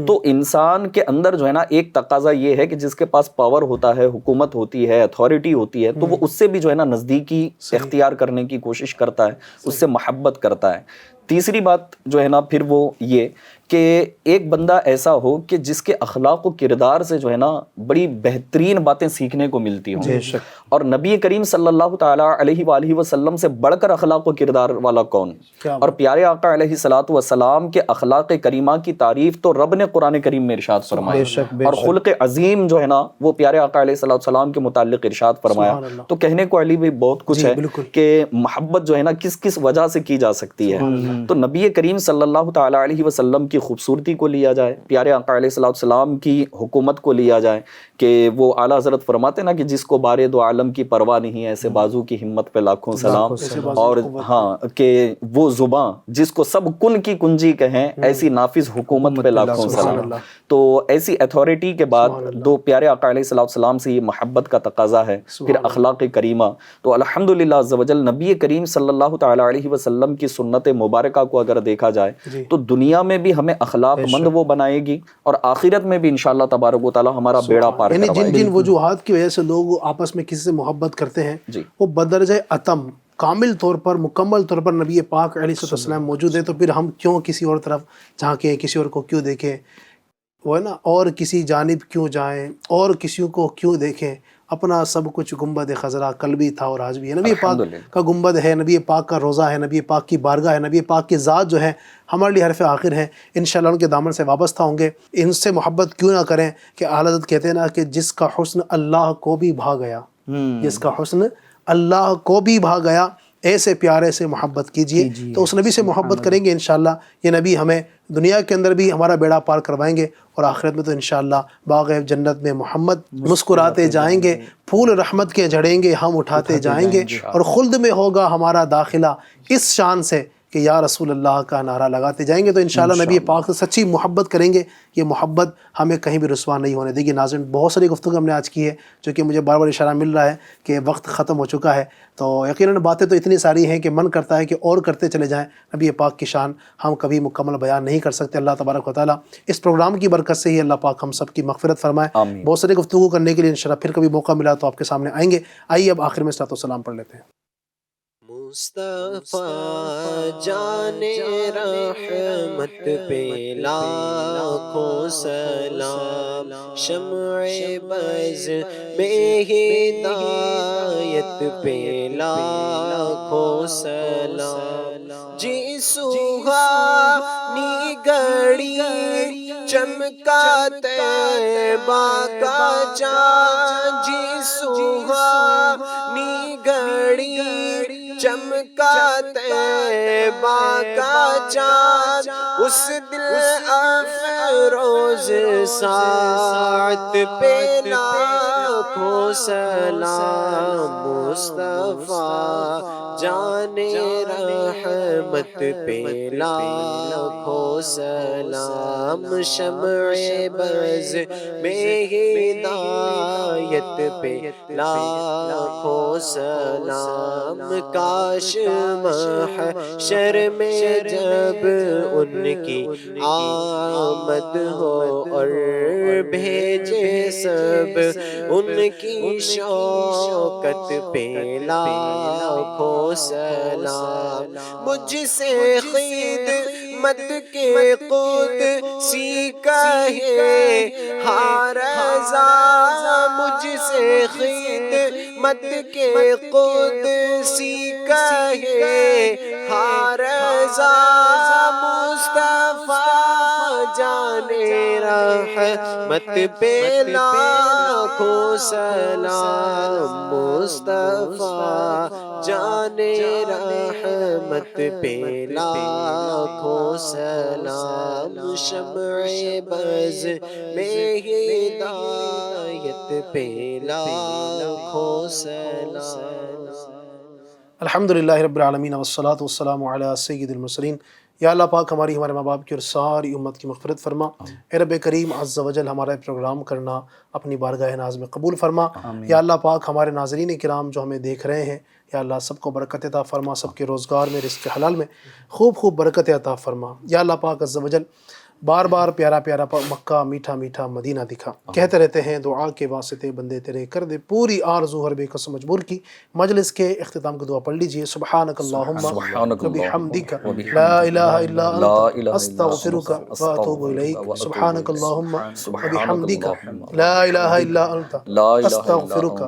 تو انسان کے اندر جو ہے نا ایک تقاضا یہ ہے کہ جس کے پاس پاور ہوتا ہے، حکومت ہوتی ہے، اتھارٹی ہوتی ہے، تو وہ اس سے بھی جو ہے نا نزدیکی اختیار کرنے کی کوشش کرتا ہے، اس سے محبت کرتا ہے۔ تیسری بات جو ہے نا پھر وہ یہ کہ ایک بندہ ایسا ہو کہ جس کے اخلاق و کردار سے جو ہے نا بڑی بہترین باتیں سیکھنے کو ملتی ہوں۔ اور نبی کریم صلی اللہ تعالیٰ علیہ وآلہ وسلم سے بڑھ کر اخلاق و کردار والا کون؟ اور پیارے آقا علیہ الصلوۃ والسلام کے اخلاق کریمہ کی تعریف تو رب نے قرآن کریم میں ارشاد فرمائی، اور خلق عظیم جو ہے نا وہ پیارے آقا علیہ الصلوۃ والسلام کے متعلق ارشاد فرمایا۔ تو کہنے کو علی بھی بہت کچھ ہے کہ محبت جو ہے نا کس کس وجہ سے کی جا سکتی ہے۔ تو نبی کریم صلی اللہ تعالیٰ علیہ وسلم کی خوبصورتی کو لیا جائے، پیارے آقا علیہ الصلوۃ والسلام کی حکومت کو لیا جائے کہ وہ اعلیٰ حضرت فرماتے نا کہ جس کو بارے دو عالم کی پرواہ نہیں، ایسے بازو کی ہمت پہ لاکھوں سلام، اور ہاں کہ وہ زباں جس کو سب کن کی کنجی کہیں، ایسی نافذ حکومت پہ لاکھوں سلام۔ تو ایسی اتھارٹی کے بعد دو پیارے آقا علیہ الصلوۃ والسلام سے یہ محبت کا تقاضا ہے، پھر اخلاق کریمہ۔ تو الحمدللہ عز وجل نبی کریم صلی اللہ تعالیٰ علیہ وسلم کی سنت مبارکہ کو اگر دیکھا جائے تو دنیا میں بھی ہمیں اخلاق مند وہ بنائے گی، اور آخرت میں بھی انشاءاللہ تبارک و تعالیٰ ہمارا بیڑا پار یعنی کروائے جن گی۔ جن وجوہات کی وجہ سے لوگ آپس میں کسی سے محبت کرتے ہیں وہ بدرجہ اتم کامل طور پر، مکمل طور پر نبی پاک علیہ السلام موجود ہے، تو پھر ہم کیوں کسی اور طرف جھانکیں، کسی اور کو کیوں دیکھیں، وہ ہے نا، اور کسی جانب کیوں جائیں، اور کسی کو کیوں دیکھیں؟ اپنا سب کچھ گنبد خضرا کل بھی تھا اور آج بھی ہے، نبی پاک کا گنبد ہے، نبی پاک کا روضہ ہے، نبی پاک کی بارگاہ ہے، نبی پاک کی ذات جو ہے ہمارے لیے حرف آخر ہے، انشاءاللہ ان کے دامن سے وابستہ ہوں گے۔ ان سے محبت کیوں نہ کریں کہ اعلیٰ حضرت کہتے ہیں نا کہ جس کا حسن اللہ کو بھی بھا گیا، جس کا حسن اللہ کو بھی بھا گیا، ایسے پیارے سے محبت کیجئے۔ تو اس نبی سے محبت کریں گے انشاءاللہ، یہ نبی ہمیں دنیا کے اندر بھی ہمارا بیڑا پار کروائیں گے، اور آخرت میں تو انشاءاللہ باغ جنت میں محمد مسکراتے جائیں گے، پھول رحمت کے جھڑیں گے ہم اٹھاتے جائیں گے، اور خلد میں ہوگا ہمارا داخلہ اس شان سے کہ یا رسول اللہ کا نعرہ لگاتے جائیں گے۔ تو انشاءاللہ نبی پاک سے سچی محبت کریں گے، یہ محبت ہمیں کہیں بھی رسوا نہیں ہونے دے گی۔ ناظرین، بہت ساری گفتگو ہم نے آج کی ہے، جو کہ مجھے بار بار اشارہ مل رہا ہے کہ وقت ختم ہو چکا ہے، تو یقیناً باتیں تو اتنی ساری ہیں کہ من کرتا ہے کہ اور کرتے چلے جائیں۔ نبی پاک کی شان ہم کبھی مکمل بیان نہیں کر سکتے۔ اللہ تبارک و تعالیٰ اس پروگرام کی برکت سے ہی اللہ پاک ہم سب کی مغفرت فرمائے۔ بہت ساری گفتگو کرنے کے لیے انشاءاللہ پھر کبھی موقع ملا تو آپ کے سامنے آئیں گے۔ آئیے اب آخر میں صلاۃ و سلام پڑھ لیتے ہیں۔ مصطفیٰ جان رحمت پہ لاکھوں سلام، شمع بز میں ہدایت پہ لاکھوں سلام، جی سوہانی گھڑی چمکا طیبہ کا چاند، جی سوہانی گھڑی چمکا طیبہ کا چاند، اس دل افروز ساعت پہ لاکھوں سلام، مصطفیٰ جان رحمت پہ لاکھوں سلام، شمع بز میں ہدایت پہ لاکھوں سلام، کاش محشر میں جب ان کی آمد ہو اور بھیجے سب ان کی شوکت پہ لاکھوں سلام، مجھ سے خدمت کے قدسی کہے ہر رضا، مجھ سے خدمت کے قدسی کہے ہر رضا، مصطفیٰ جان رحمت پہ لاکھوں سلام، مصطفیٰ جان رحمت پہ لاکھوں سلام، شمع بز میں ہدایت پہ لاکھوں سلام۔ الحمدللہ رب العالمین والصلاة والسلام علی سید المرسلین یا اللہ پاک ہماری ہمارے ماں باپ کی اور ساری امت کی مغفرت فرما۔ اے رب کریم عز و جل ہمارا پروگرام کرنا اپنی بارگاہ ناز میں قبول فرما۔ یا اللہ پاک ہمارے ناظرین کرام جو ہمیں دیکھ رہے ہیں، یا اللہ سب کو برکت عطا فرما، سب کے روزگار میں رزق حلال میں خوب خوب برکت عطا فرما۔ یا اللہ پاک عز و جل بار بار پیارا پیارا مکہ، میٹھا میٹھا مدینہ دکھا۔ کہتے رہتے ہیں دعا کے واسطے بندے تیرے کر دے پوری آرزو ہر بے قسم مجبور کی۔ مجلس کے اختتام کو دعا پڑھ لیجئے۔ سبحانک اللہم و بحمدک لا الہ الا انت استغفرک و اتوب الیک۔ سبحانک اللہم و بحمدک لا الہ الا انت استغفرک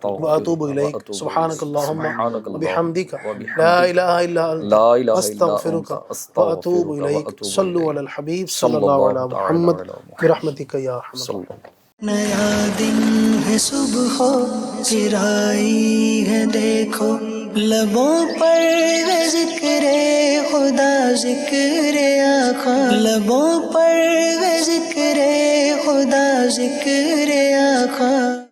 و اتوب الیک۔ سبحانک اللہم و بحمدک لا الہ الا انت استغفرک و اتوب الیک۔ صلو علی الحبیب صلی اللہ علیہ محمد برحمتک یا ارحم الراحمین۔ نیا دن ہے صبح پھر آئی ہے دیکھو، لبوں پر ہے ذکر خدا ذکر آقا، لبوں پر ہے ذکر خدا ذکر آقا۔